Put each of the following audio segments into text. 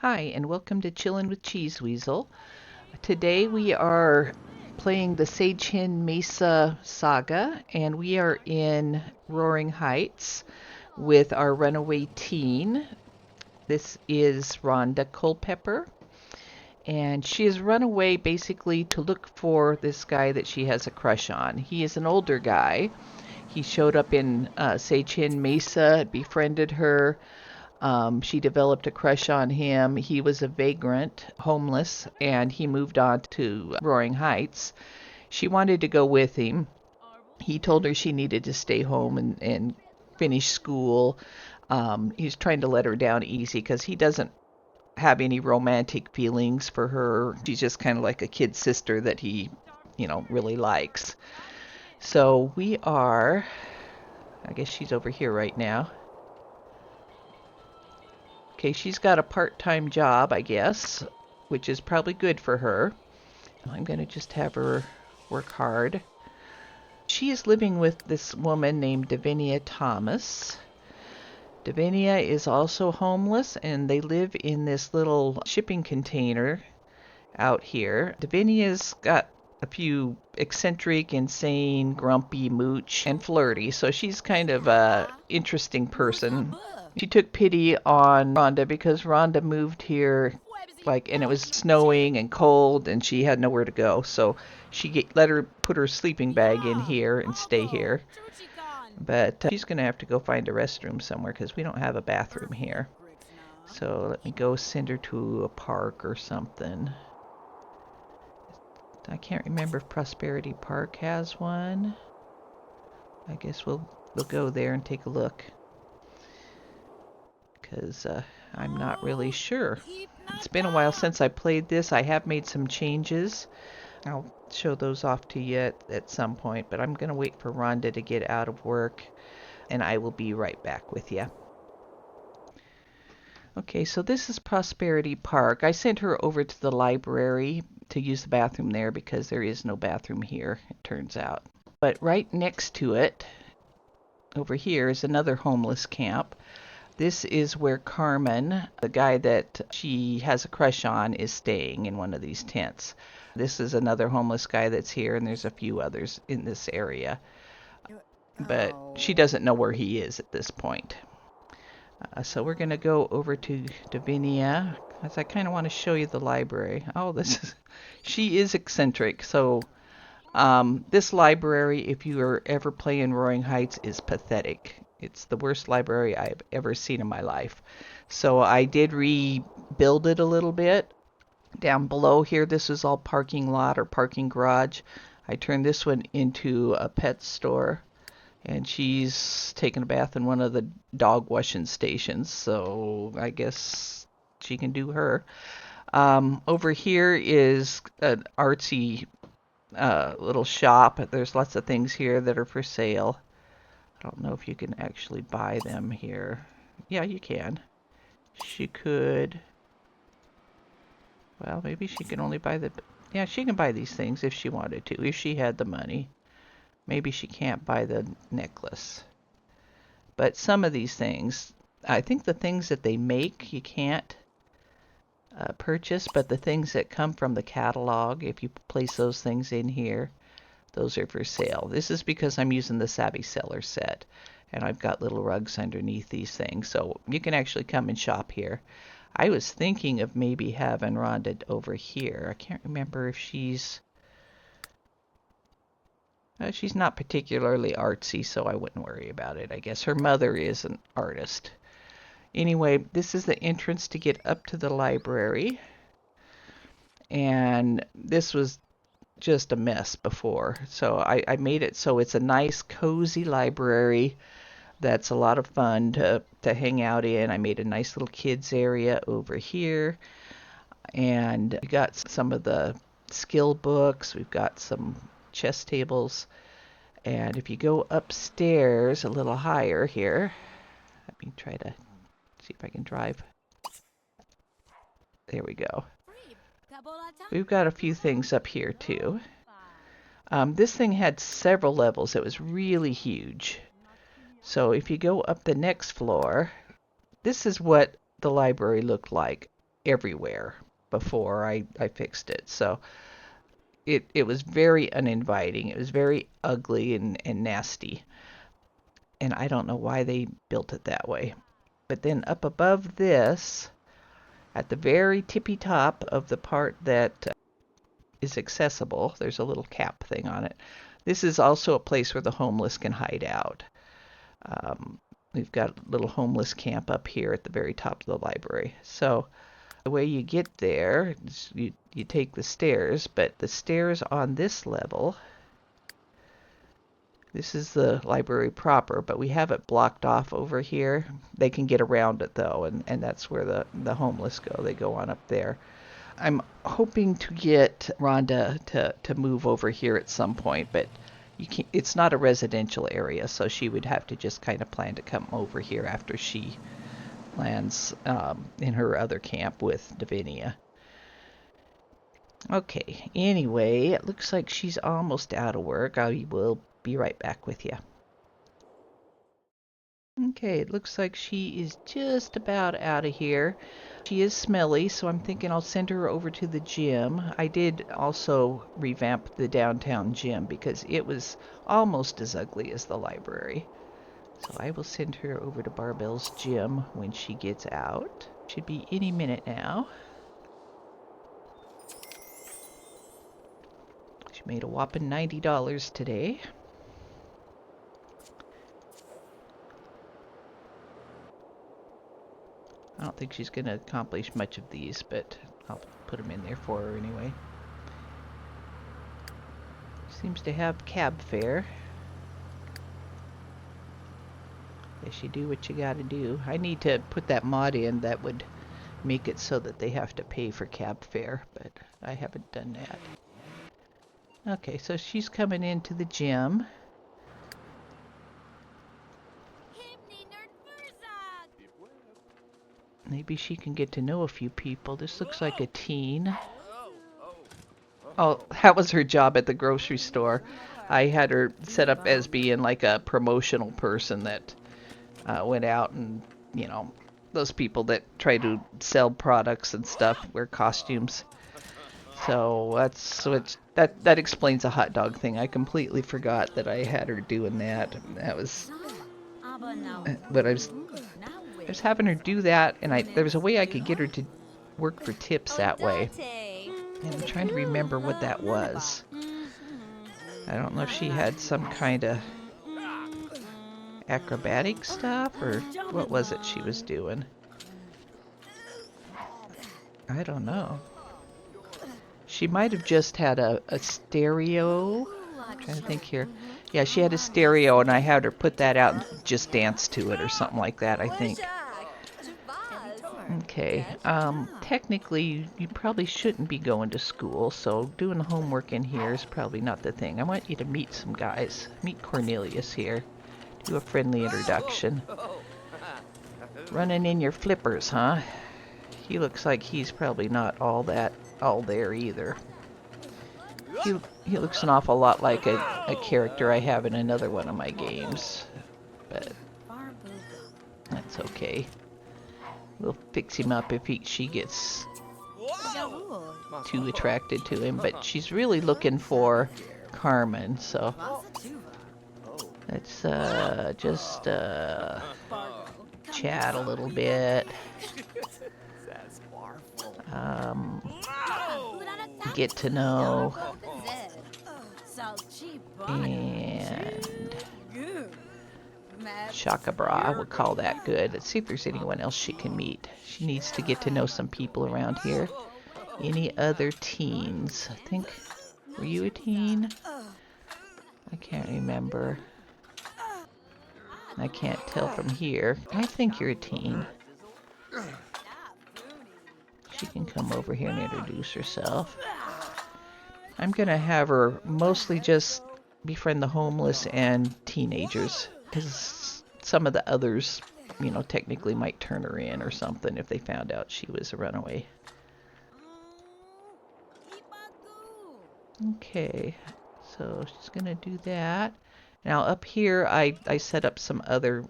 Hi, and welcome to Chillin' with Cheese Weasel. Today we are playing the Sagehen Mesa saga, and we are in Roaring Heights with our runaway teen. This is Rhonda Culpepper, and she has run away basically to look for this guy that she has a crush on. He is an older guy. He showed up in Sagehen Mesa, befriended her. She developed a crush on him. He was a vagrant, homeless, and he moved on to Roaring Heights. She wanted to go with him. He told her she needed to stay home and finish school. He's trying to let her down easy because he doesn't have any romantic feelings for her. She's just kind of like a kid sister that he really likes. So we are, I guess she's over here right now. Okay, she's got a part-time job, I guess, which is probably good for her. I'm going to just have her work hard. She is living with this woman named Davinia Thomas. Davinia is also homeless, and they live in this little shipping container out here. Davinia's got a few eccentric, insane, grumpy, mooch, and flirty, so she's kind of a interesting person. She took pity on Rhonda because Rhonda moved here and it was snowing and cold and she had nowhere to go. So let her put her sleeping bag in here and stay here. But she's going to have to go find a restroom somewhere because we don't have a bathroom here. So let me go send her to a park or something. I can't remember if Prosperity Park has one. I guess we'll go there and take a look. Because I'm not really sure. It's been a while since I played this. I have made some changes. I'll show those off to you at some point, but I'm going to wait for Rhonda to get out of work, and I will be right back with you. Okay, so this is Prosperity Park. I sent her over to the library to use the bathroom there because there is no bathroom here, it turns out. But right next to it, over here, is another homeless camp. This is where Carmen, the guy that she has a crush on, is staying in one of these tents. This is another homeless guy that's here, and there's a few others in this area. But she doesn't know where he is at this point. So we're going to go over to Davinia, as I kind of want to show you the library. Oh, she is eccentric. So this library, if you are ever playing Roaring Heights, is pathetic. It's the worst library I've ever seen in my life. So I did rebuild it a little bit. Down below here, this is all parking lot or parking garage. I turned this one into a pet store. And she's taking a bath in one of the dog washing stations. So I guess she can do her. Over here is an artsy little shop. There's lots of things here that are for sale. I don't know if you can actually buy them here. Yeah, you can. She could. Well, maybe she can only buy the. Yeah, she can buy these things if she wanted to, if she had the money. Maybe she can't buy the necklace. But some of these things, I think the things that they make, you can't purchase, but the things that come from the catalog, if you place those things in here, those are for sale. This is because I'm using the Savvy Seller set, and I've got little rugs underneath these things, so you can actually come and shop here. I was thinking of maybe having Rhonda over here. I can't remember if she's not particularly artsy, so I wouldn't worry about it. I guess her mother is an artist. Anyway, this is the entrance to get up to the library. And this was just a mess before. So I made it so it's a nice, cozy library that's a lot of fun to hang out in. I made a nice little kids area over here. And we got some of the skill books. We've got some chess tables. And if you go upstairs a little higher here, let me try to see if I can drive. There we go. We've got a few things up here too. This thing had several levels. It was really huge. So if you go up the next floor, this is what the library looked like everywhere before I fixed it. So it was very uninviting. It was very ugly and nasty. And I don't know why they built it that way. But then up above this, at the very tippy top of the part that is accessible, there's a little cap thing on it. This is also a place where the homeless can hide out. We've got a little homeless camp up here at the very top of the library. So the way you get there is you take the stairs, but the stairs on this level, this is the library proper, but we have it blocked off over here. They can get around it though, and that's where the homeless go. They go on up there. I'm hoping to get Rhonda to move over here at some point, but you can't, it's not a residential area, so she would have to just kind of plan to come over here after she lands in her other camp with Davinia. Okay, anyway, it looks like she's almost out of work. I will be right back with you. Okay, it looks like she is just about out of here. She is smelly, so I'm thinking I'll send her over to the gym. I did also revamp the downtown gym because it was almost as ugly as the library. So I will send her over to Barbell's gym when she gets out. Should be any minute now. She made a whopping $90 today. I don't think she's going to accomplish much of these, but I'll put them in there for her anyway. Seems to have cab fare. Guess you do what you gotta do. I need to put that mod in that would make it so that they have to pay for cab fare, but I haven't done that. Okay, so she's coming into the gym. Maybe she can get to know a few people. This looks like a teen. Oh, that was her job at the grocery store. I had her set up as being like a promotional person that went out and, you know, those people that try to sell products and stuff, wear costumes. So that explains the hot dog thing. I completely forgot that I had her doing that. That was, but I was having her do that, and there was a way I could get her to work for tips that way. And I'm trying to remember what that was. I don't know if she had some kind of acrobatic stuff, or what was it she was doing? I don't know. She might have just had a stereo. I'm trying to think here. Yeah, she had a stereo, and I had her put that out and just dance to it or something like that, I think. Okay, technically you probably shouldn't be going to school, so doing homework in here is probably not the thing. I want you to meet some guys. Meet Cornelius here. Do a friendly introduction. Running in your flippers, huh? He looks like he's probably not all there either. He looks an awful lot like a character I have in another one of my games, but that's okay. We'll fix him up if she gets too attracted to him, but she's really looking for Carmen, so let's just chat a little bit. Get to know, and Shaka Bra, we'll call that good. Let's see if there's anyone else she can meet. She needs to get to know some people around here. Any other teens? I think, were you a teen? I can't remember. I can't tell from here. I think you're a teen. She can come over here and introduce herself. I'm gonna have her mostly just befriend the homeless and teenagers, because some of the others, you know, technically might turn her in or something if they found out she was a runaway. Okay, so she's gonna do that. Now up here I set up some other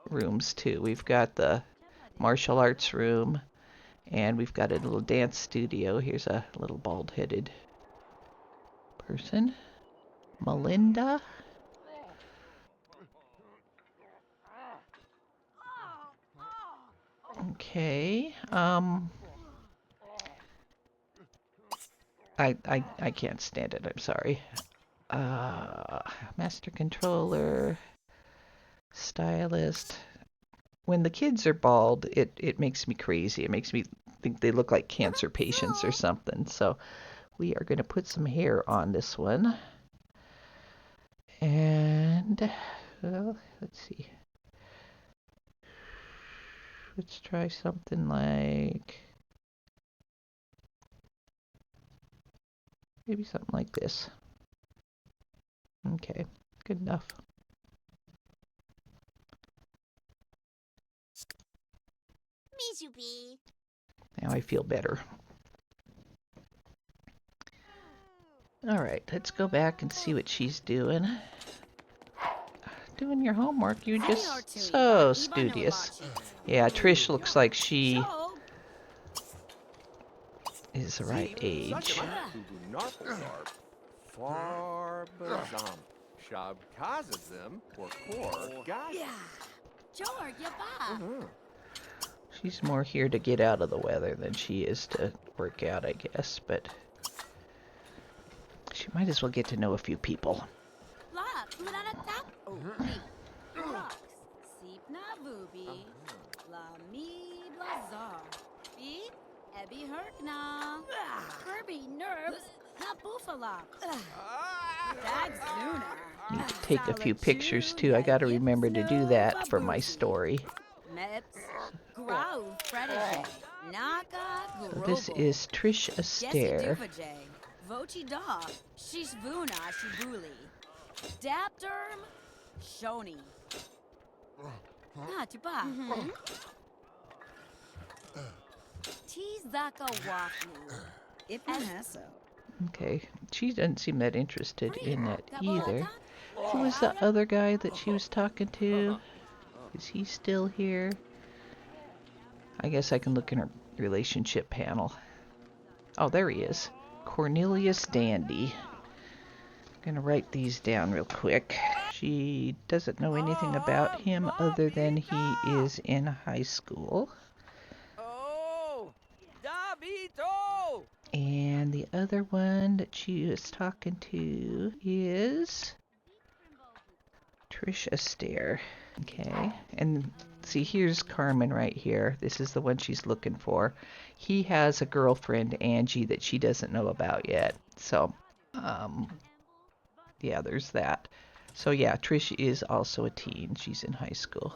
rooms too. We've got the martial arts room, And we've got a little dance studio. Here's a little bald-headed person. Melinda. Okay. I can't stand it. I'm sorry. Master controller, stylist. When the kids are bald, it makes me crazy. It makes me think they look like cancer patients or something. So we are going to put some hair on this one. And, well, let's see. Let's try something like, maybe something like this. Okay, good enough. Now I feel better. Alright, let's go back and see what she's doing. Doing your homework, you're just so studious. Yeah, Trish looks like she is the right age. She's more here to get out of the weather than she is to work out, I guess, but she might as well get to know a few people. Need to take a few pictures too. I gotta remember to do that for my story. So this is Trish Astaire. Okay, she doesn't seem that interested in that either. Who was the other guy that she was talking to? Is he still here? I guess I can look in her relationship panel. Oh, there he is. Cornelius Dandy. I'm gonna write these down real quick. She doesn't know anything about him other than he is in high school. And the other one that she is talking to is Trish Astaire. Okay, and see, here's Carmen right here. This is the one she's looking for. He has a girlfriend, Angie, that she doesn't know about yet. So, yeah, there's that. So yeah, Trish is also a teen. She's in high school.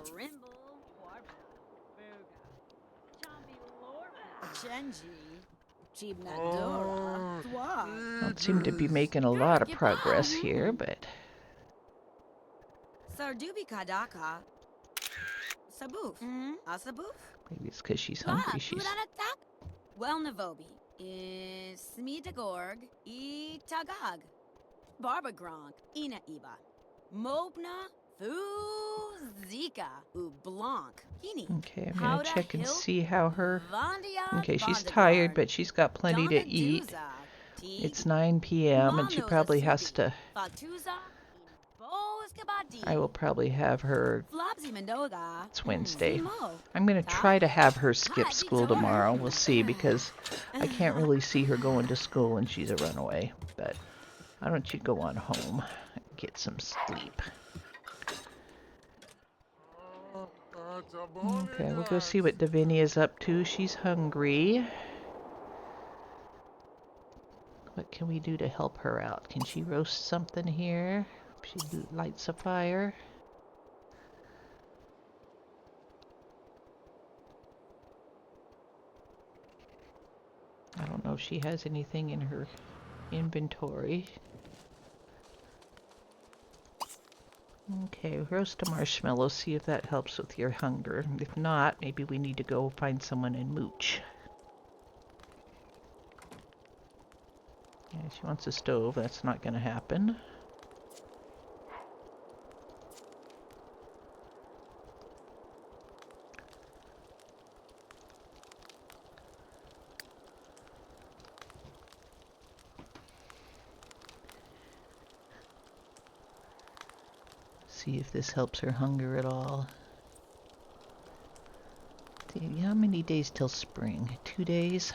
Don't seem to be making a lot of progress here, but maybe it's because she's hungry. She's okay. I'm gonna check and see how her. Okay, she's tired, but she's got plenty to eat. It's 9 p.m. and she probably has to. I will probably have her. It's Wednesday. I'm going to try to have her skip school tomorrow. We'll see, because I can't really see her going to school when she's a runaway. But why don't you go on home and get some sleep? Okay, we'll go see what Davinia is up to. She's hungry. What can we do to help her out? Can she roast something here? She lights a fire. I don't know if she has anything in her inventory. Okay, roast a marshmallow, see if that helps with your hunger. If not, maybe we need to go find someone and mooch. Yeah, she wants a stove. That's not going to happen. See if this helps her hunger at all. See, how many days till spring? 2 days?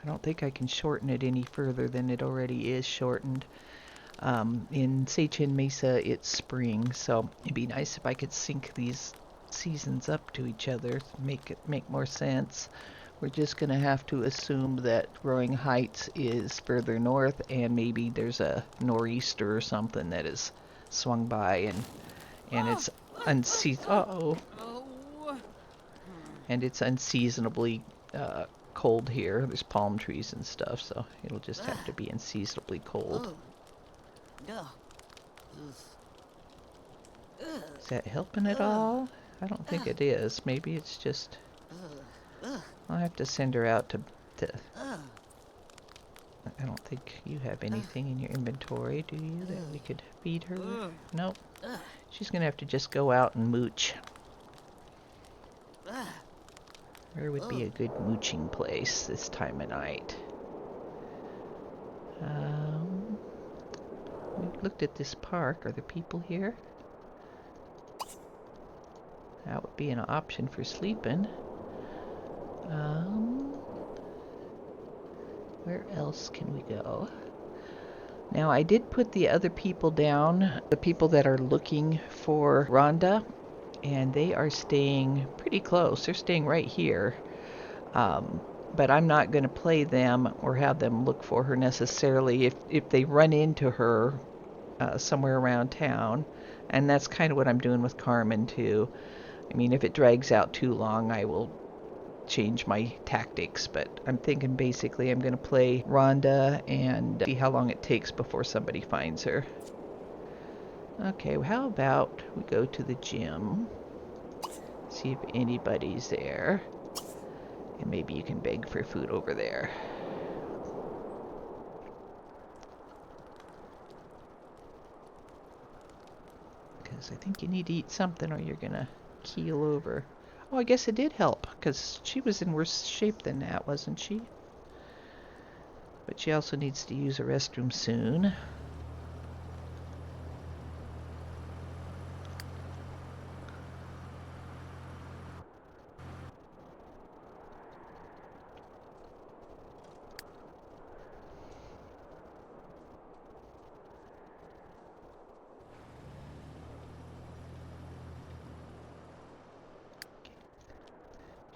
I don't think I can shorten it any further than it already is shortened. In Sagehen Mesa, it's spring, so it'd be nice if I could sync these seasons up to each other, make it make more sense. We're just going to have to assume that Growing Heights is further north, and maybe there's a nor'easter or something that has swung by, and it's and it's unseasonably cold here. There's palm trees and stuff, so it'll just have to be unseasonably cold. Is that helping at all? I don't think it is. Maybe it's just... I'll have to send her out to... I don't think you have anything in your inventory, do you, that we could feed her? Nope. She's gonna have to just go out and mooch. Where would be a good mooching place this time of night? We looked at this park. Are there people here? That would be an option for sleeping. Where else can we go? Now, I did put the other people down, the people that are looking for Ronda, and they are staying pretty close. They're staying right here. But I'm not going to play them or have them look for her necessarily if they run into her somewhere around town. And that's kind of what I'm doing with Carmen, too. I mean, if it drags out too long, I will change my tactics. But I'm thinking basically I'm going to play Ronda and see how long it takes before somebody finds her. Okay, well, how about we go to the gym, see if anybody's there, and maybe you can beg for food over there. Because I think you need to eat something or you're gonna keel over. Oh, I guess it did help, because she was in worse shape than that, wasn't she? But she also needs to use a restroom soon.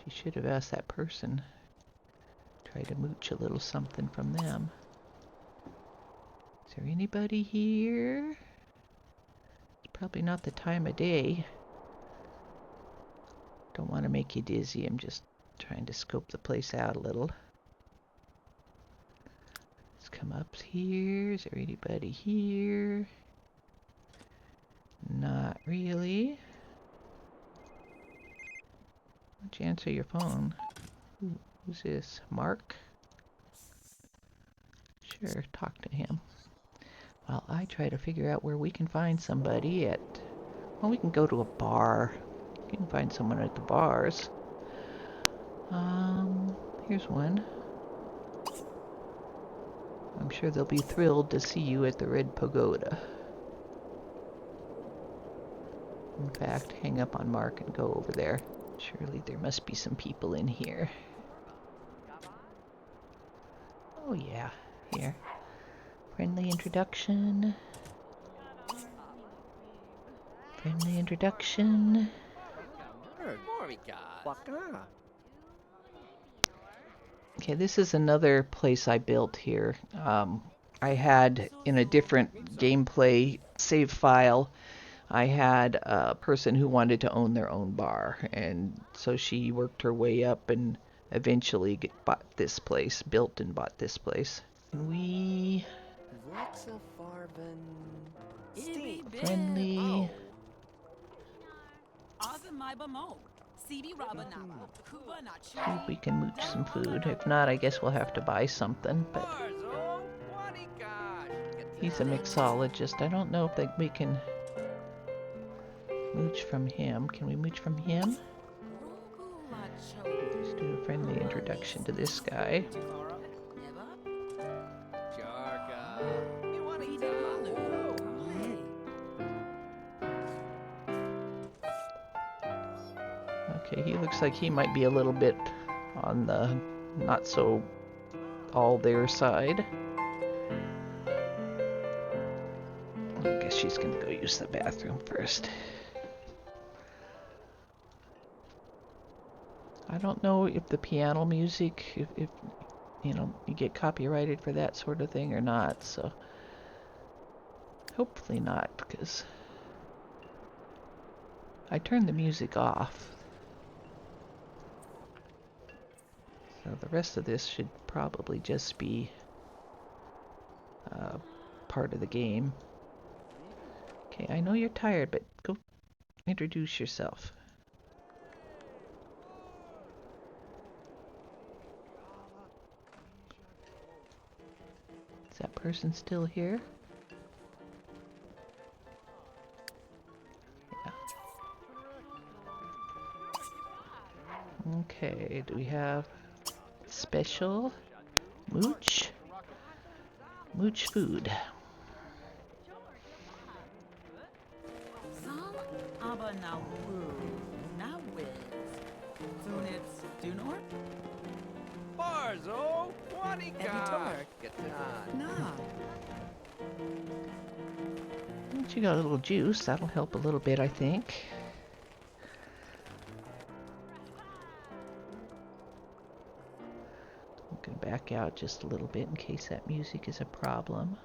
She should have asked that person. Try to mooch a little something from them. Is there anybody here? It's probably not the time of day. Don't want to make you dizzy. I'm just trying to scope the place out a little. Let's come up here. Is there anybody here? Not really. Why don't you answer your phone? Who's this? Mark? Sure, talk to him. While I try to figure out where we can find somebody at... Well, we can go to a bar. You can find someone at the bars. Here's one. I'm sure they'll be thrilled to see you at the Red Pagoda. In fact, hang up on Mark and go over there. Surely there must be some people in here. Oh yeah, here. Friendly introduction. Friendly introduction. Okay, this is another place I built here. I had, in a different gameplay save file, I had a person who wanted to own their own bar, and so she worked her way up and eventually bought this place, built and bought this place. And we... Friendly... See if we can mooch some food. If not, I guess we'll have to buy something, but... He's a mixologist. I don't know if we can mooch from him. Can we mooch from him? Let's do a friendly introduction to this guy. Okay, he looks like he might be a little bit on the not so all their side. I guess she's gonna go use the bathroom first. I don't know if the piano music, if you know, you get copyrighted for that sort of thing or not, so hopefully not, because I turned the music off. So the rest of this should probably just be part of the game. Okay, I know you're tired, but go introduce yourself. Is that person still here? Yeah. Okay, do we have special mooch? Mooch food. Barzo, Quanica. She got a little juice. That'll help a little bit, I think. I'm going to back out just a little bit in case that music is a problem.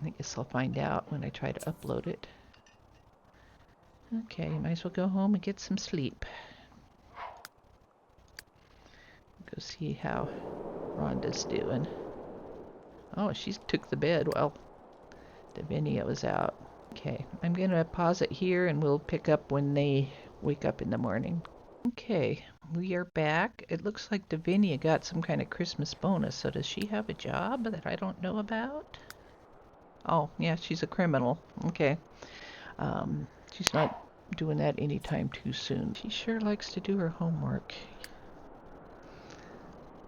I guess I'll find out when I try to upload it. Okay, might as well go home and get some sleep. Go see how Rhonda's doing. Oh, she took the bed while Davinia was out. Okay, I'm gonna pause it here and we'll pick up when they wake up in the morning. Okay, we are back. It looks like Davinia got some kind of Christmas bonus, so does she have a job that I don't know about? Oh, yeah, she's a criminal. Okay. She's not doing that anytime too soon. She sure likes to do her homework.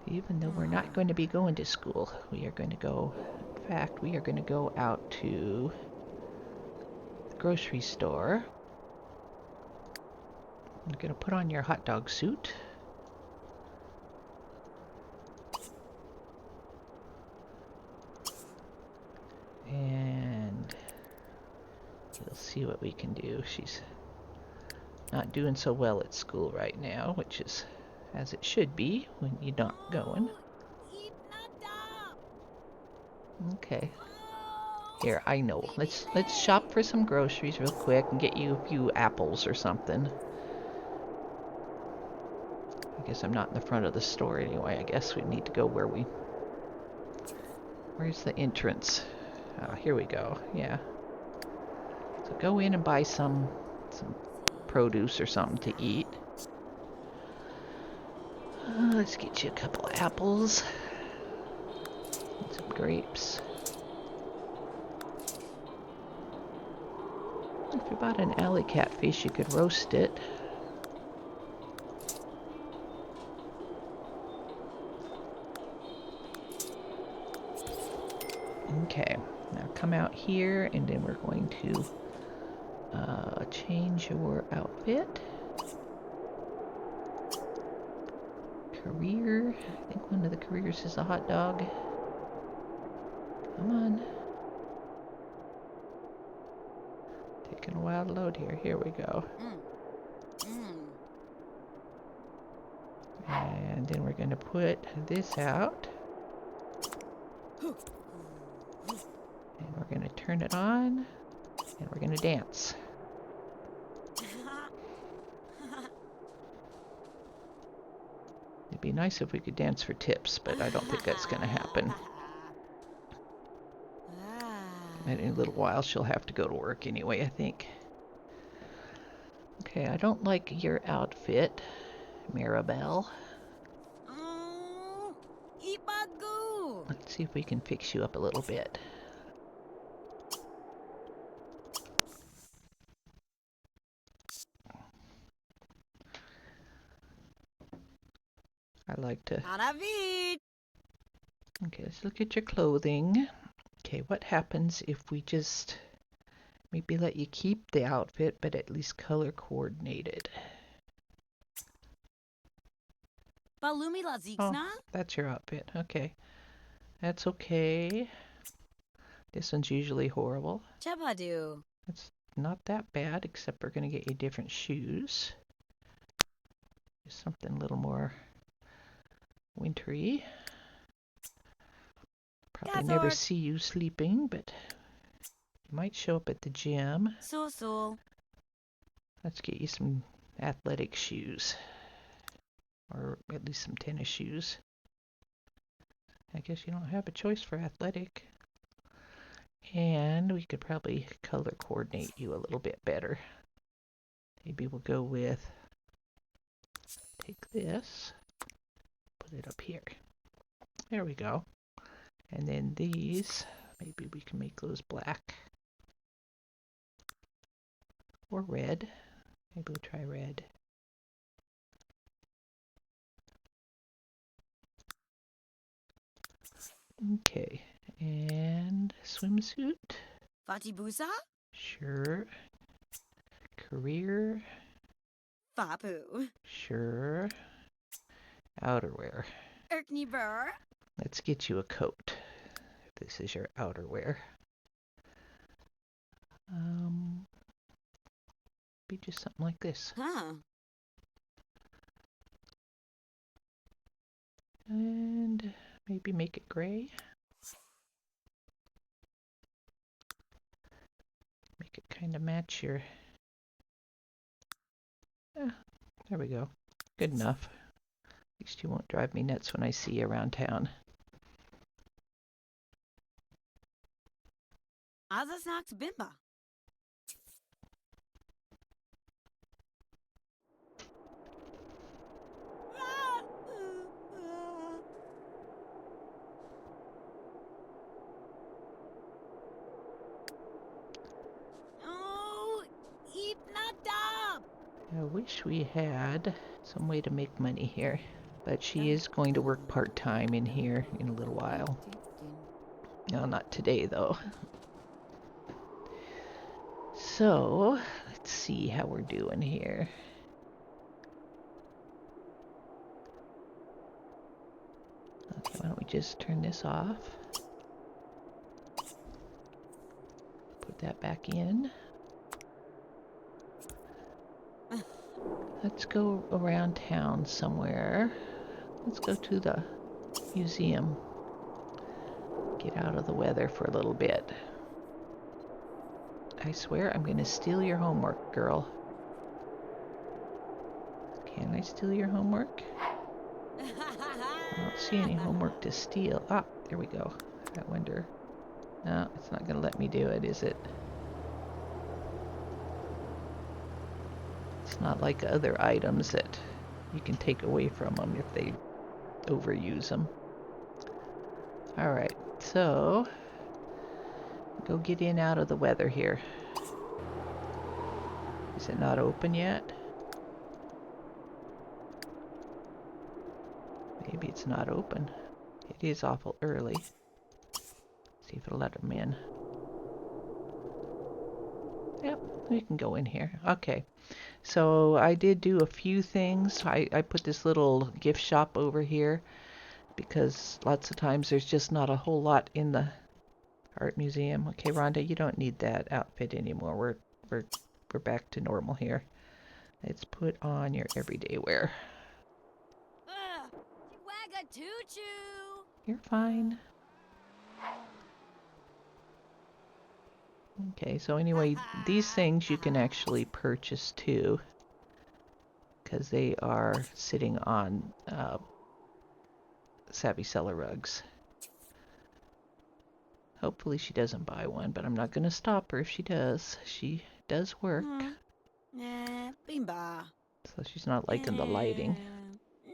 Even though we're not going to be going to school, we are going to go, in fact, we are going to go out to the grocery store. You're going to put on your hot dog suit. And we'll see what we can do. She's not doing so well at school right now, which is as it should be when you're not going. Okay. Here, I know. Let's shop for some groceries real quick and get you a few apples or something. I guess I'm not in the front of the store anyway. I guess we need to go where we... Where's the entrance? Here we go. Yeah. So go in and buy some produce or something to eat. Let's get you a couple of apples. And some grapes. If you bought an alley catfish, you could roast it. Okay, now come out here and then we're going to change your outfit. Career. I think one of the careers is a hot dog. Come on. Taking a while to load here. Here we go. And then we're going to put this out. And we're going to turn it on. And we're going to dance. It'd be nice if we could dance for tips, but I don't think that's going to happen. And in a little while, she'll have to go to work anyway, I think. Okay, I don't like your outfit, Maribel. Let's see if we can fix you up a little bit. I like to... Okay, let's look at your clothing. Okay, what happens if we just Maybe let you keep the outfit, but at least color coordinate it. Balumi la Oh, Zixna? that's your outfit. Okay. That's okay. This one's usually horrible. Chabadu. It's not that bad, except we're going to get you different shoes. Just something a little more wintry. Probably never Gazort. see you sleeping, but you might show up at the gym. Sul. Let's get you some athletic shoes. Or at least some tennis shoes. I guess you don't have a choice for athletic. And we could probably color coordinate you a little bit better. Maybe we'll go with, take this, put it up here. There we go. And then these, maybe we can make those black. Or red. Maybe we'll try red. Okay, and swimsuit. Fatibusa? Sure. Career. Fapu. Sure. Outerwear. Erkni Burr? Let's get you a coat. If this is your outerwear. Be just something like this. Huh. And maybe make it gray. Make it kind of match your... there we go. Good enough. At least you won't drive me nuts when I see you around town. Azasnax Bimba. Oh, Ipnadab. I wish we had some way to make money here. But she is going to work part-time in here in a little while. No, not today though. So, let's see how we're doing here. Okay, why don't we just turn this off? Put that back in. Let's go around town somewhere. Let's go to the museum. Get out of the weather for a little bit. I swear I'm going to steal your homework, girl. Can I steal your homework? I don't see any homework to steal. Ah, there we go. I wonder. No, it's not going to let me do it, is it? It's not like other items that you can take away from them if they overuse them. Alright, so go get in out of the weather here. Is it not open yet? Maybe it's not open. It is awful early. See if it'll let them in. Yep, we can go in here. Okay. So I did do a few things. I put this little gift shop over here because lots of times there's just not a whole lot in the art museum. Okay, Rhonda, you don't need that outfit anymore. We're back to normal here. Let's put on your everyday wear. You're fine. Okay, so anyway, these things you can actually purchase too, because they are sitting on Savvy Seller rugs. Hopefully she doesn't buy one, but I'm not going to stop her if she does. She does work. Bimba. So she's not liking the lighting.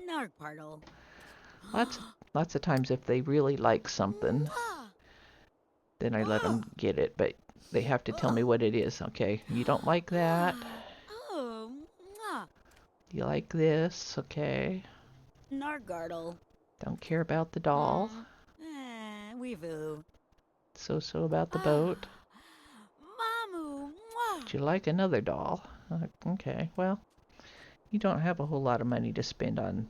Narpartle. Lots of times if they really like something, then I let them get it, but they have to tell me what it is. Okay, you don't like that. Oh, You like this, okay. Nargardle. Don't care about the doll. Weevoo. So about the boat. Mamu. Would you like another doll? Okay, well, you don't have a whole lot of money to spend on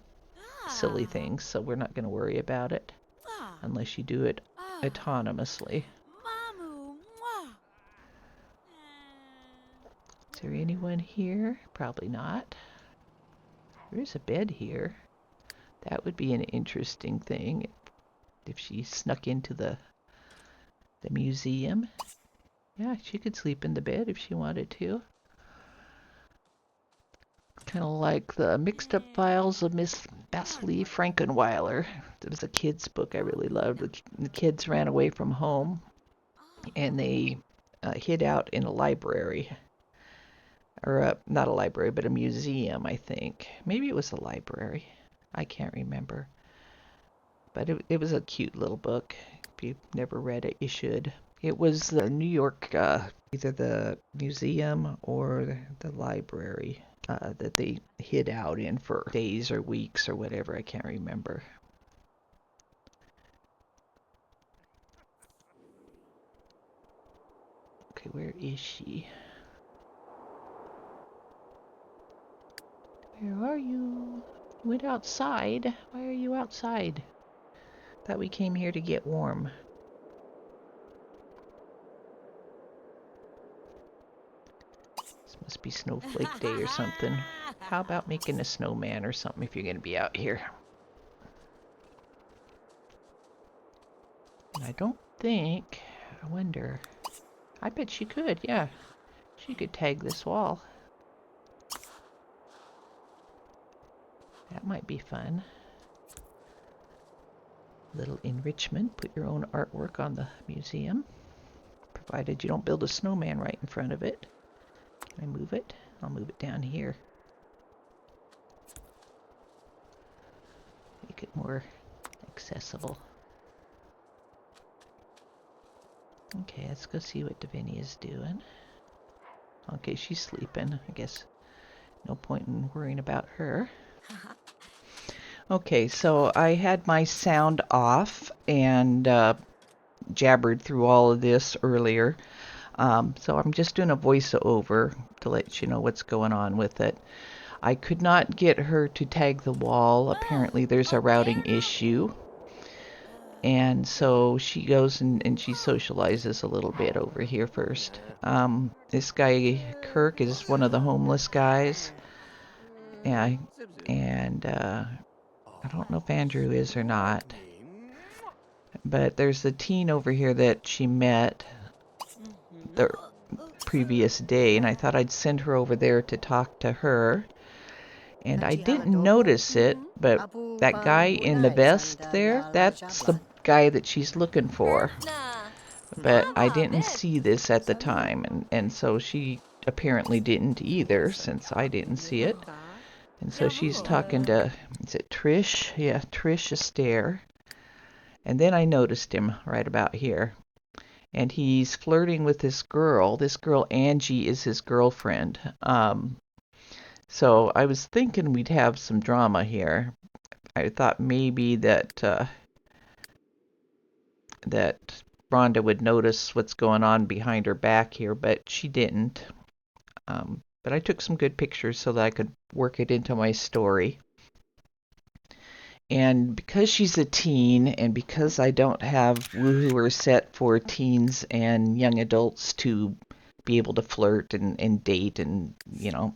silly things, so we're not going to worry about it unless you do it autonomously. Mamu, mwah. Is there anyone here? Probably not. There's a bed here. That would be an interesting thing if she snuck into the museum. Yeah, she could sleep in the bed if she wanted to. Kind of like the Mixed Up Files of Miss Basily Frankenweiler. It was a kid's book I really loved. The kids ran away from home and they hid out in a library. Or not a library, but a museum, I think. Maybe it was a library. I can't remember. But it was a cute little book. If you've never read it, you should. It was the New York, either the museum or the library that they hid out in for days or weeks or whatever. I can't remember. Okay, where is she? Where are you? You went outside. Why are you outside? Thought we came here to get warm. This must be Snowflake Day or something. How about making a snowman or something if you're going to be out here? And I don't think... I wonder... I bet she could, yeah. She could tag this wall. That might be fun. Little enrichment. Put your own artwork on the museum. Provided you don't build a snowman right in front of it. Can I move it? I'll move it down here. Make it more accessible. Okay, let's go see what Davinia's doing. Okay, she's sleeping. I guess no point in worrying about her. Okay, so I had my sound off and jabbered through all of this earlier. So I'm just doing a voiceover to let you know what's going on with it. I could not get her to tag the wall. Apparently there's a routing issue. And so she goes and she socializes a little bit over here first. This guy, Kirk, is one of the homeless guys. Yeah, and I don't know if Andrew is or not. But there's a teen over here that she met the previous day, and I thought I'd send her over there to talk to her. And I didn't notice it, but that guy in the vest there, that's the guy that she's looking for. But I didn't see this at the time, and so she apparently didn't either, since I didn't see it. And so she's talking to, is it Trish? Yeah, Trish Astaire. And then I noticed him right about here. And he's flirting with this girl. This girl, Angie, is his girlfriend. So I was thinking we'd have some drama here. I thought maybe that that Rhonda would notice what's going on behind her back here, but she didn't. But I took some good pictures so that I could work it into my story. And because she's a teen, and because I don't have woohooer set for teens and young adults to be able to flirt and date and, you know,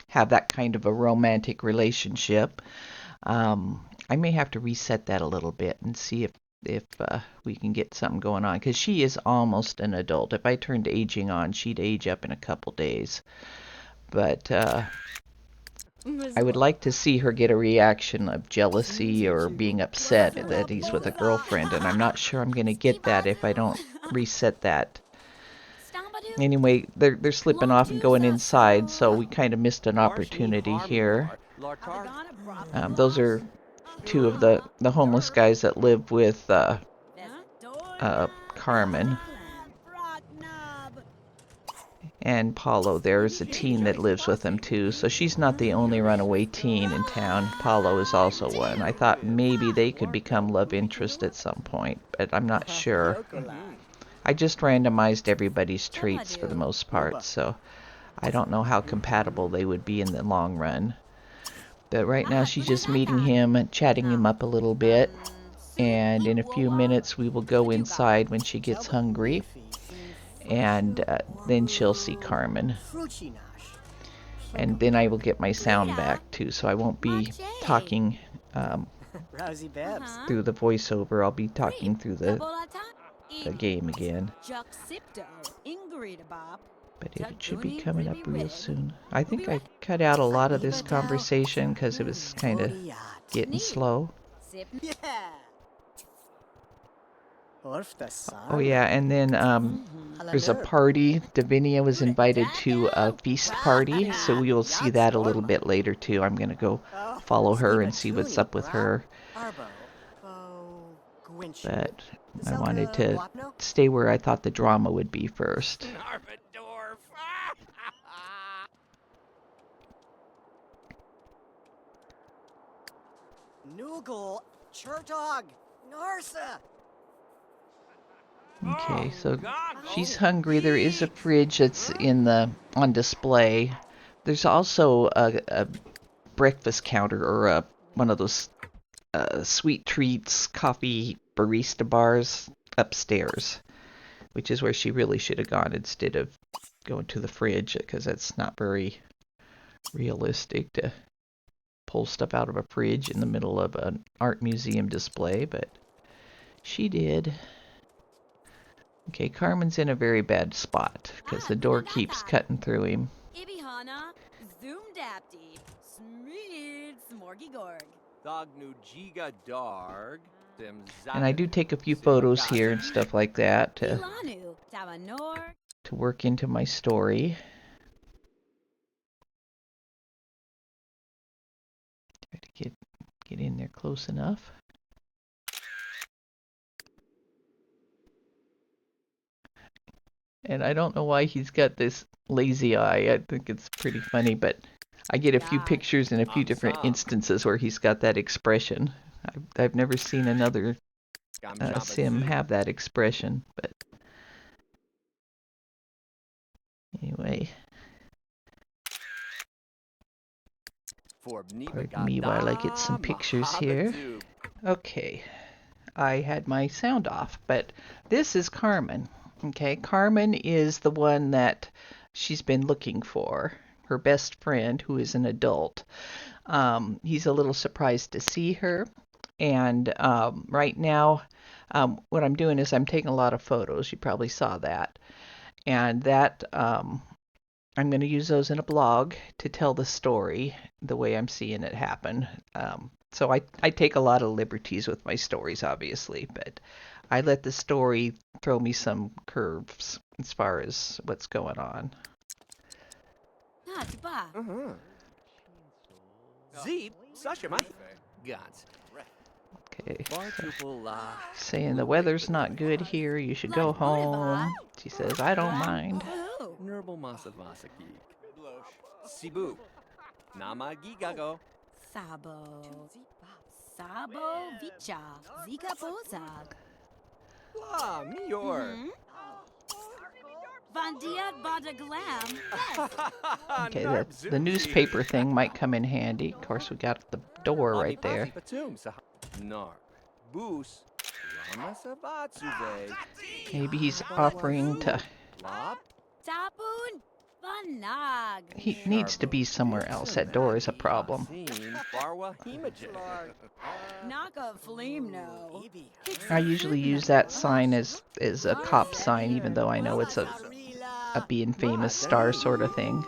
have that kind of a romantic relationship, I may have to reset that a little bit and see if we can get something going on. Because she is almost an adult. If I turned aging on, she'd age up in a couple days. But I would like to see her get a reaction of jealousy or being upset that he's with a girlfriend, and I'm not sure I'm going to get that if I don't reset that. Anyway, they're slipping off and going inside, so we kind of missed an opportunity here. Those are two of the homeless guys that live with Carmen. And Paulo, there's a teen that lives with them too, so she's not the only runaway teen in town. Paulo is also one. I thought maybe they could become love interest at some point, but I'm not sure. I just randomized everybody's traits for the most part, so I don't know how compatible they would be in the long run. But right now she's just meeting him and chatting him up a little bit. And in a few minutes we will go inside when she gets hungry. And then she'll see Carmen. And then I will get my sound back too, so I won't be talking through the voiceover. I'll be talking through the game again. But it should be coming up real soon. I think I cut out a lot of this conversation because it was kind of getting slow. Oh yeah, and then there's a party. Davinia was invited to a feast party, so we will see that a little bit later too. I'm gonna go follow her and see what's up with her. But I wanted to stay where I thought the drama would be first. Noogle, Chertog, Narsa. Okay, so she's hungry. There is a fridge that's on display. There's also a breakfast counter or one of those sweet treats, coffee barista bars upstairs, which is where she really should have gone instead of going to the fridge, because that's not very realistic to pull stuff out of a fridge in the middle of an art museum display, but she did. Okay, Carmen's in a very bad spot because the door keeps cutting through him. And I do take a few photos here and stuff like that to work into my story. Try to get in there close enough. And I don't know why he's got this lazy eye. I think it's pretty funny, but I get a few pictures in a few different instances where he's got that expression. I've never seen another sim have that expression, but anyway. Pardon me while I get some pictures here. Okay, I had my sound off, but this is Carmen. Okay, Carmen is the one that she's been looking for, her best friend who is an adult. He's a little surprised to see her, and right now what I'm doing is I'm taking a lot of photos. You probably saw that, and that I'm going to use those in a blog to tell the story the way I'm seeing it happen. So I take a lot of liberties with my stories, obviously, but I let the story throw me some curves as far as what's going on. Okay. Saying the weather's not good here, you should go home. She says, I don't mind. Sibu. Nama Gigago. Sabo. Sabo Vicha. Zika Bozag. La, Mior. Vandiat Bada Glam. Okay, the newspaper thing might come in handy. Of course, we got the door right there. Maybe he's offering to... He needs to be somewhere else. That door is a problem. I usually use that sign as a cop sign, even though I know it's a being famous star sort of thing.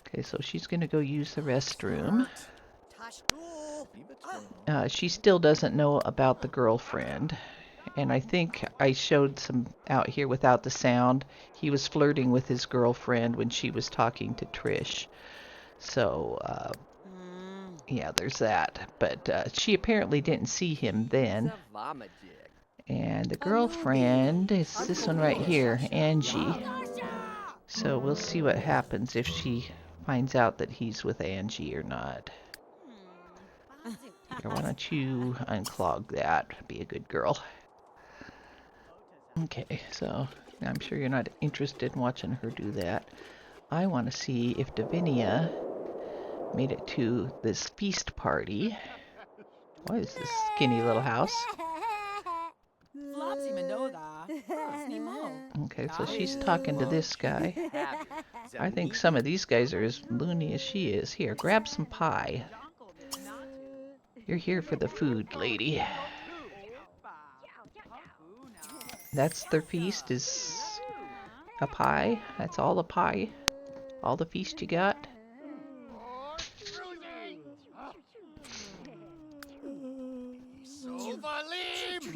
Okay, so she's going to go use the restroom. She still doesn't know about the girlfriend. And I think I showed some out here without the sound. He was flirting with his girlfriend when she was talking to Trish. So, yeah, there's that. But she apparently didn't see him then. And the girlfriend is this one right here, Angie. So we'll see what happens if she finds out that he's with Angie or not. Here, why don't you unclog that? Be a good girl. Okay, so I'm sure you're not interested in watching her do that. I want to see if Davinia made it to this feast party. What is this skinny little house? Flopsy Manoda. Snimo. Okay, so she's talking to this guy. I think some of these guys are as loony as she is. Here, grab some pie. You're here for the food, lady. That's their feast, is a pie. That's all the pie. All the feast you got.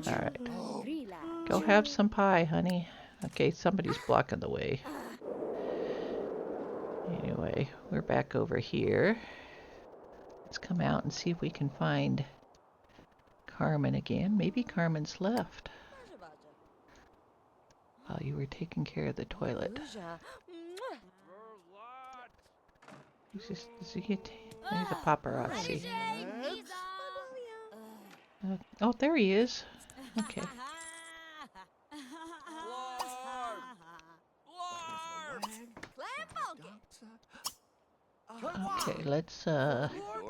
Alright. Go have some pie, honey. Okay, somebody's blocking the way. Anyway, we're back over here. Let's come out and see if we can find Carmen again. Maybe Carmen's left while you were taking care of the toilet. There's a paparazzi. Oh, there he is. Okay. Okay, let's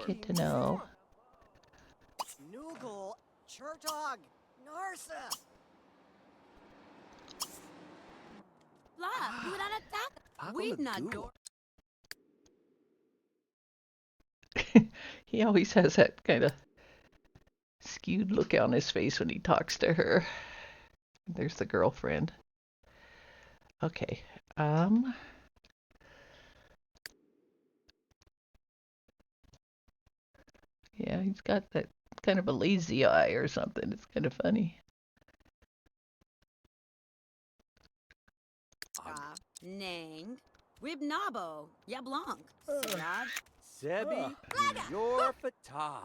get to know. Noogle, Chertog, Narsa. Fla, we don't attack. We not go. He always has that kind of skewed look on his face when he talks to her. There's the girlfriend. Okay. Yeah, he's got that kind of a lazy eye or something. It's kind of funny. Nang. Wibnabo. Yablonk. Sirad. Sebi, your fatah.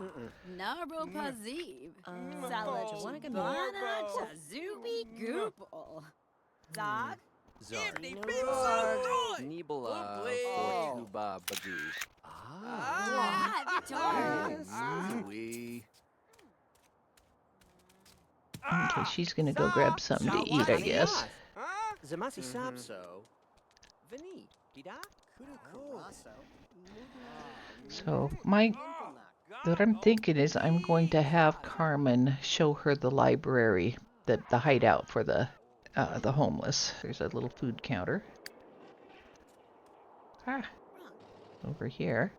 Narbro Pazib. Salad, Bana Chazubi Goopal. Dog. Nibala, Fortuba, Bagoosh. Okay, she's gonna go grab something to eat, I guess. Zamasi Sapso. Vini, Pida, So, what I'm thinking is I'm going to have Carmen show her the library, the hideout for the homeless. There's a little food counter. Over here.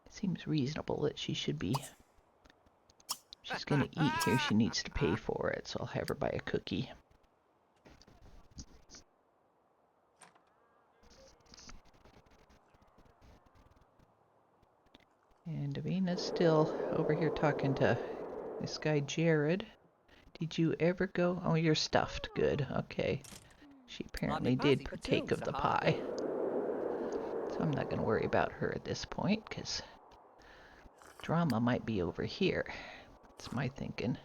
It seems reasonable that she should be. She's gonna eat here. She needs to pay for it, so I'll have her buy a cookie. And Davina's still over here talking to this guy Jared. Did you ever go? Oh, you're stuffed. Good. Okay. She apparently did partake of the pie. So I'm not going to worry about her at this point, because drama might be over here. That's my thinking.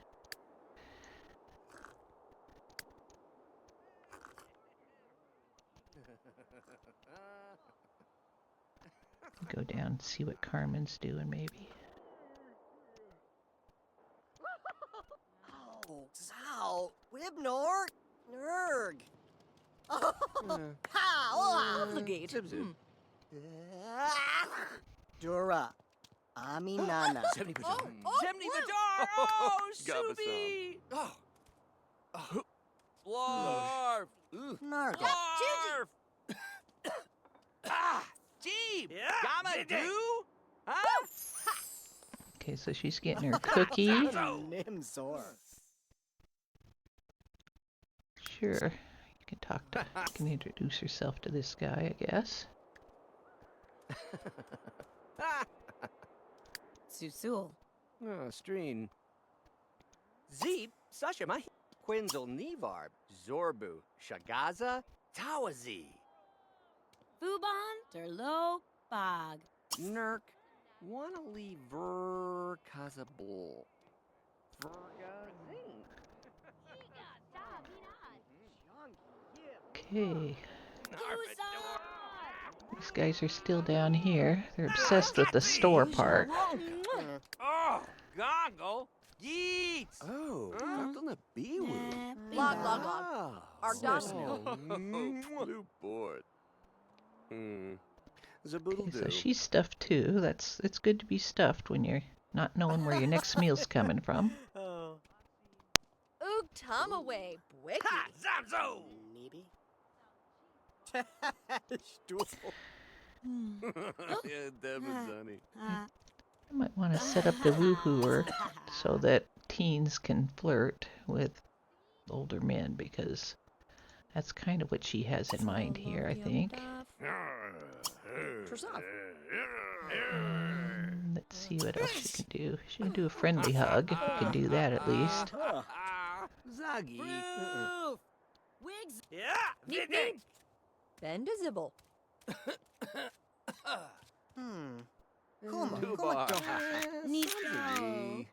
Go down and see what Carmen's doing, maybe. Oh, Zow, Wibnor, Nerg. Ha! Obligate. Dura, Aminana. Zemni Badar! Oh, Subi! Flarf! Narga. Flarf! Jeeb! Gamma do? Huh? Okay, so she's getting her cookie. Nimzor. Sure. You can talk to, you can introduce yourself to this guy, I guess. Susul. Oh, Streen. Zeep, Sasha Mahi. Quinzel Nevarb, Zorbu, Shagaza, Tawazi. Fuban, Derlo, Bog. Nurk, wanna leave Ver Kazabul. Vergazing. Okay. These guys are still down here. They're obsessed with the store part. Oh, Goggle. Yeets! Oh, kakkelna biwu. Log, log. Ah, Argos. Blue board. Zaboodle Okay, do. so she's stuffed too. It's good to be stuffed when you're not knowing where your next meal's coming from. Oh, Oog Tamaway, Bwiki. Ha! Zamzo! maybe. Stool. Yeah, that was funny. I might want to set up the woohooer so that teens can flirt with older men because that's kind of what she has in mind here, I think. Let's see what else she can do. She can do a friendly hug. You can do that at least. Zaggy. Roof! Wigs! Yeah! Neep, neep. Bendizibble. Kuma, Dubar. Nico!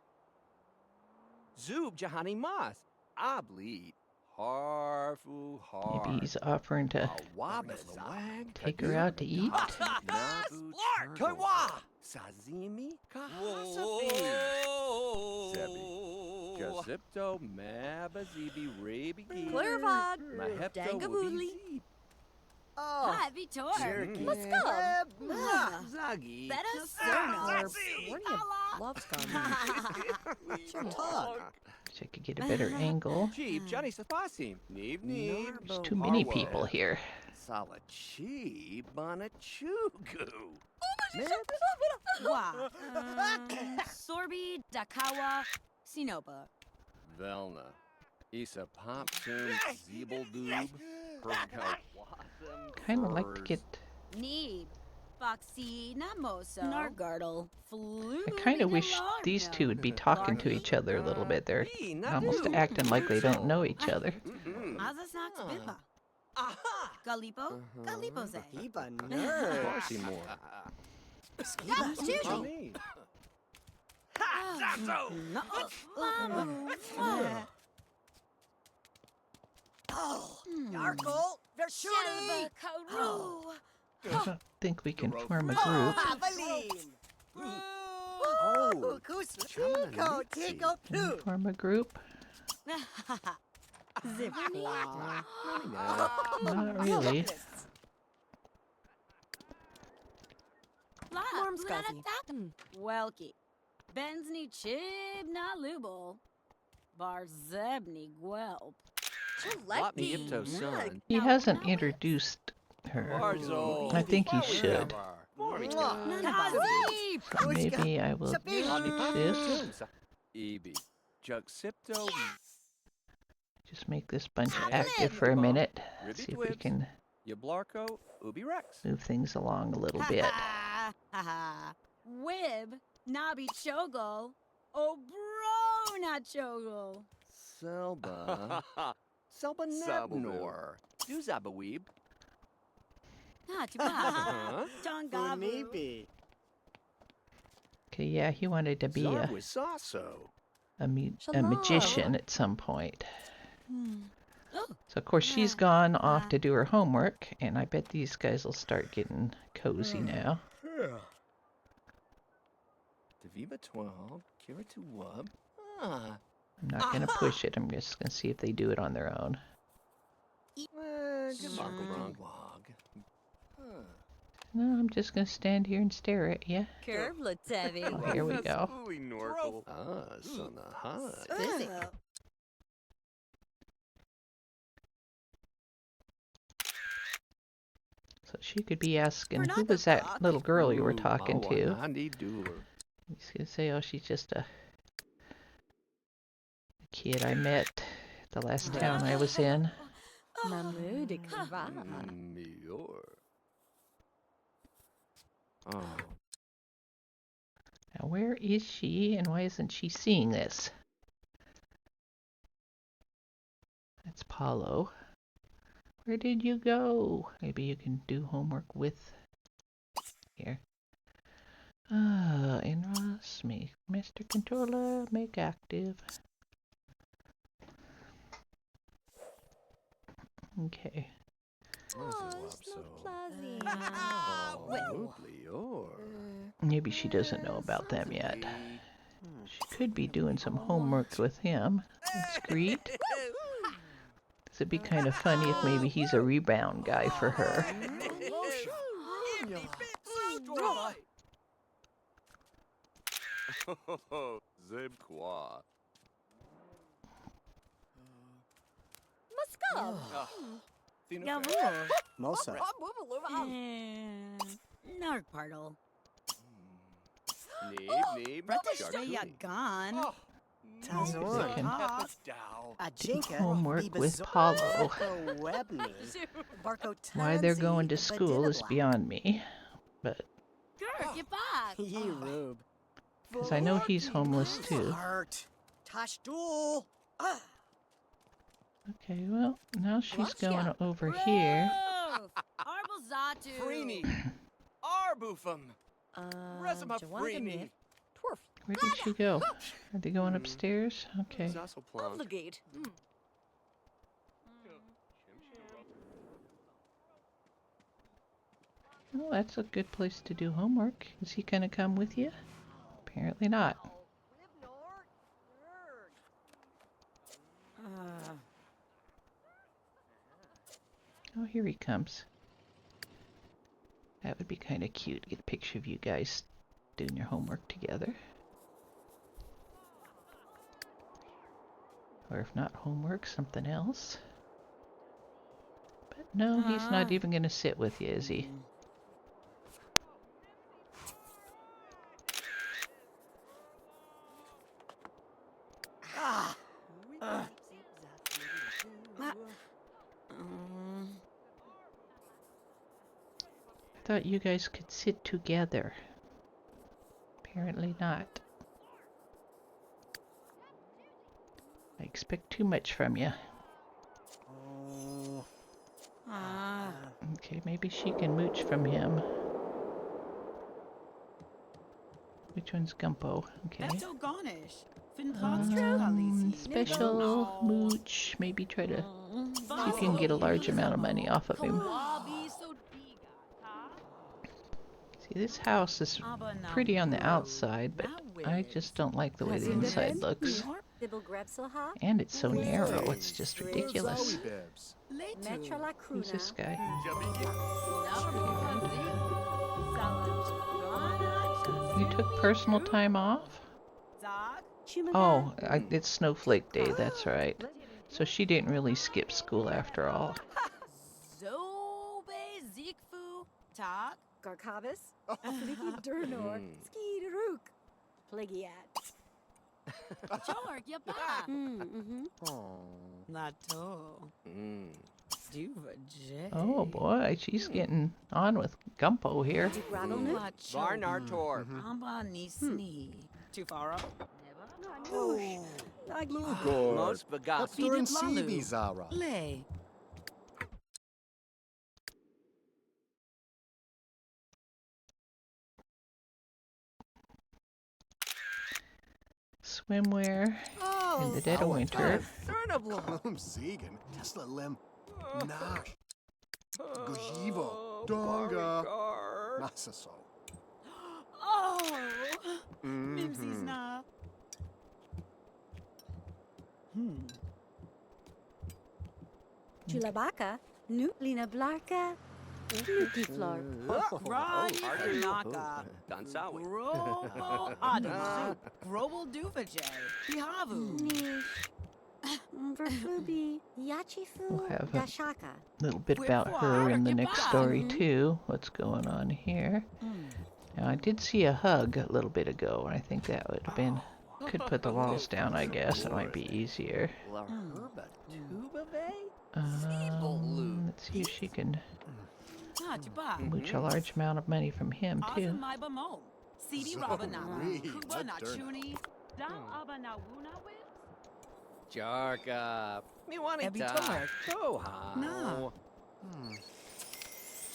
Zoob Jahani Mas. Ableed. Harfu har. Maybe he's offering to Wabazag. take her out to eat. Splart! Kawa! Sazimi? Kahasafi! Zebi. Jazipto Mabazibi Rabi. Clervog. Mahepto Dangaboodly. Woody Oh, Hi, Vitor! jerky. Let's go. Ah, Zaggy. Better Or sono! Warnia loves gone. talk. Wish I could get a better angle. Jeep, Johnny Safasim. Neeb Neeb. There's too many people here. Salachi Banachugu. Wa! Sorbi, Dakawa, Sinopa. Velna. Isa Popsun Zeebeldoob. Kind of like to get. Neeb, Foxy, Namoso. Nargardle, Flu. I kind of wish these two would be talking to each other a little bit. They're almost acting like they don't know each other. Azasax Bipa. Aha! Galipo, Galipoze. Iba nerd. Bartymore. That's Juju. Ha! Zamzo! Oh, Yarkle, they're shooting. I think we can form a group. Javelin. Oh, Kustico, Tico, Can we Poo. form a group? Zip. Not really. Welky. Bensni Chib na Lubel. Barzebni Gwelp. Lot me Ipto son. He hasn't introduced her. Barzo. I think he should. Nazip! So maybe I will do this. Ebi. Juxipto. Just make this bunch active for a minute. See if we can Yablarko. Ubi Rex. move things along a little bit. Wib, Nabi Chogo, Obro Nachogo. Selba. Selba Nabnor. Duzabaweeb. Ah, Tuba. Huh? Tongabu. Unibi. Okay, yeah, he wanted to be Zarwisaso. a magician at some point. Oh, So of course she's gone off to do her homework, and I bet these guys will start getting cozy now. Deviva 12. Kira to Wub. Ah. I'm not gonna push it. I'm just gonna see if they do it on their own. Good luck, wrong log. No, I'm just gonna stand here and stare at you. Curvlet Tevi. Oh, here we go. Ah, son of hot. Busy. So she could be asking, who was that little girl you were talking to? He's gonna say, oh, she's just a kid I met at the last town I was in. Mahmoud Kva. Oh. Now where is she, and why isn't she seeing this? That's Paulo. Where did you go? Maybe you can do homework with... Here. Enross me. Mr. Controller, make active. Okay. Maybe she doesn't know about them yet. She Could be doing some homework with him. That's great. This would be kind of funny if maybe he's a rebound guy for her. Zebqua. Muscov. Gavul. Mosa. Nark Partle. Neeb. Bratashaya gone. Tazor. Ajinka. Homework with Paulo. Why they're going to school is beyond me, but Gurk, get back. Ye rube. because I know he's homeless too. Heart. Tashdul. Okay, well, now she's going over here. Arbozatu. Freeney. Arbufum. Resima Jawangamit. Twerf. Where did she go? Are they going upstairs? Okay. Zasselplant. Obligate. Well, that's a good place to do homework. Is he gonna come with you? Apparently not. Oh, here he comes. That would be kind of cute. Get a picture of you guys doing your homework together. Or if not homework, something else. But no, he's not even going to sit with you, is he? I thought you guys could sit together. Apparently not. I expect too much from you. Okay, maybe she can mooch from him. Which one's Gumpo? Okay. Special mooch. Maybe try to see if you can get a large amount of money off of him. See, this house is pretty on the outside, but I just don't like the way the inside looks. And it's so narrow, it's just ridiculous. Who's this guy? You took personal time off? Oh, it's Snowflake Day, that's right. So she didn't really skip school after all. Garkabis. Fliki Durnor. Ski Rook. Plagiat. Chork, get back. Lato. Oh boy, she's getting on with Gumpo here. Varnartor. Amba Nisni. Tufaro. Most Vagas. Durin Sibi Zara. Lay. Swimwear in the dead of winter. Klum Siegen. Tesla Lim. Nash. Gujivo. Donga. Masaso. Oh. Mimsi's na. Chulabaka. Nutlina Blarka. Nuki Flor. Naka. Dansawi. Robo Adam. Robo Duvaje. Pihavu. Nish. Verfubi. Yachifu. We'll have a Gashaka. little bit about her in the next story too. What's going on here? Now I did see a hug a little bit ago, and I think that would have been... Could put the walls down, I guess. It might be easier. Let's see if she can mooch a large amount of money from him too. Jarka. Me wanita. Koha. No.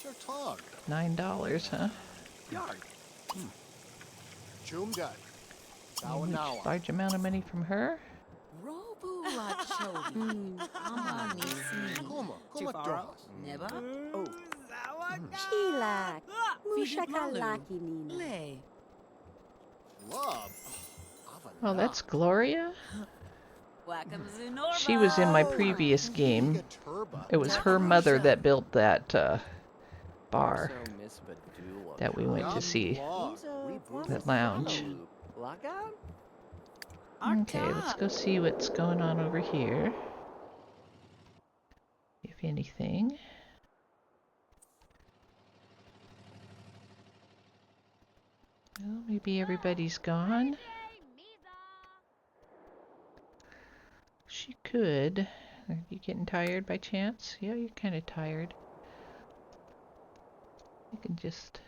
Sure tog. $9, huh? Yarg. Chumdad. Mooch large amount of money from her? Robo Lacho. Amba Nisni. Kuma. Kuma Doss. Neba. Oh. Chilak. Mushaka Laki Nina. Lay. Love. Ava Oh, that's Gloria? Whack'em Zunorbo. She was in my previous game. Liga Turba. It was her mother that built that bar So Miss Badula. that we went to see, that lounge. Logout? Okay, let's go see what's going on over here. If anything. Well, maybe everybody's gone. She could. Are you getting tired by chance? Yeah, you're kind of tired. You can just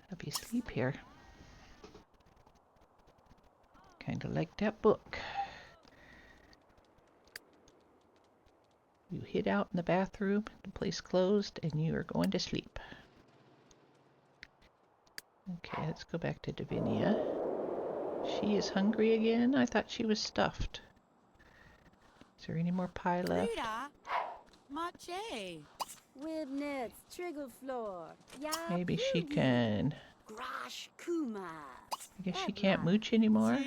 have you sleep here. Kind of like that book. You hid out in the bathroom, the place closed, and you are going to sleep. Okay, let's go back to Davinia. She is hungry again? I thought she was stuffed. Is there any more pie left? Rita. Mache. Wibnets, trigger floor. Ya Maybe she Poogie, can... Grash Kuma. I guess she can't mooch anymore.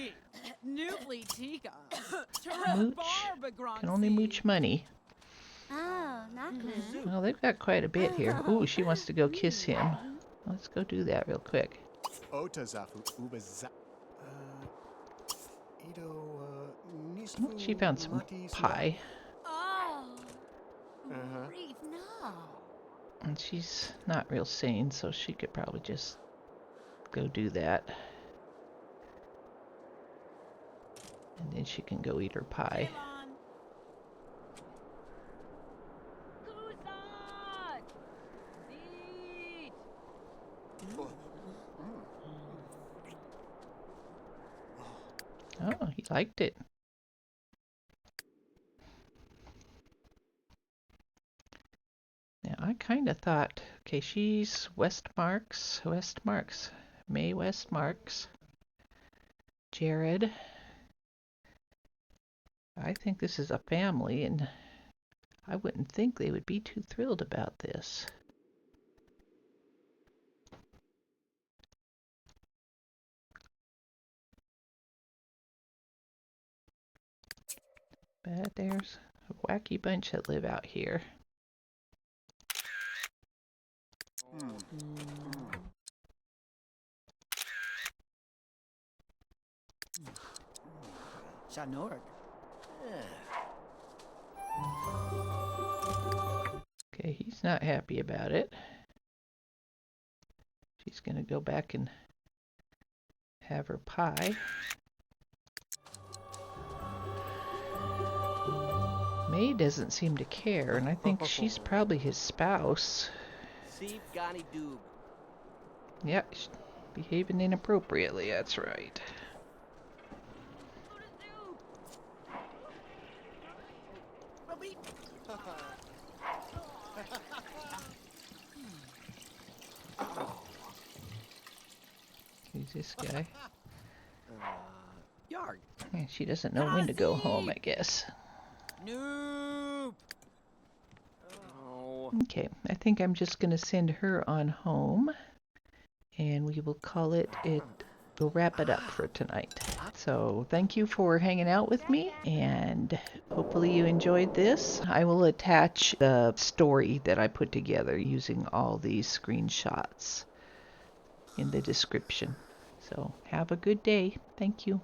Newly Tika. Mooch. Can only mooch money. Oh, Nakla. Well, they've got quite a bit here. Ooh, she wants to go kiss him. Let's go do that real quick. Otazafu Ubaza. Ido, Oh, she found some pie. Oh. Uh-huh. Breathe now. And she's not real sane, so she could probably just go do that. And then she can go eat her pie. Oh, he liked it. Now, I kind of thought, okay, she's Westmarks, May Westmarks, Jared. I think this is a family, and I wouldn't think they would be too thrilled about this. But there's a wacky bunch that live out here. Shanorg. Okay, he's not happy about it. She's gonna go back and have her pie. May doesn't seem to care, and I think she's probably his spouse. Steve Gani Doob. Yeah, she's behaving inappropriately, that's right. Who's this guy? Yard. Yeah, she doesn't know when to go home, I guess. Nope. Oh. Okay, I think I'm just going to send her on home, and we will call it, we'll wrap it up for tonight. So thank you for hanging out with me, and hopefully you enjoyed this. I will attach the story that I put together using all these screenshots in the description. So have a good day. Thank you.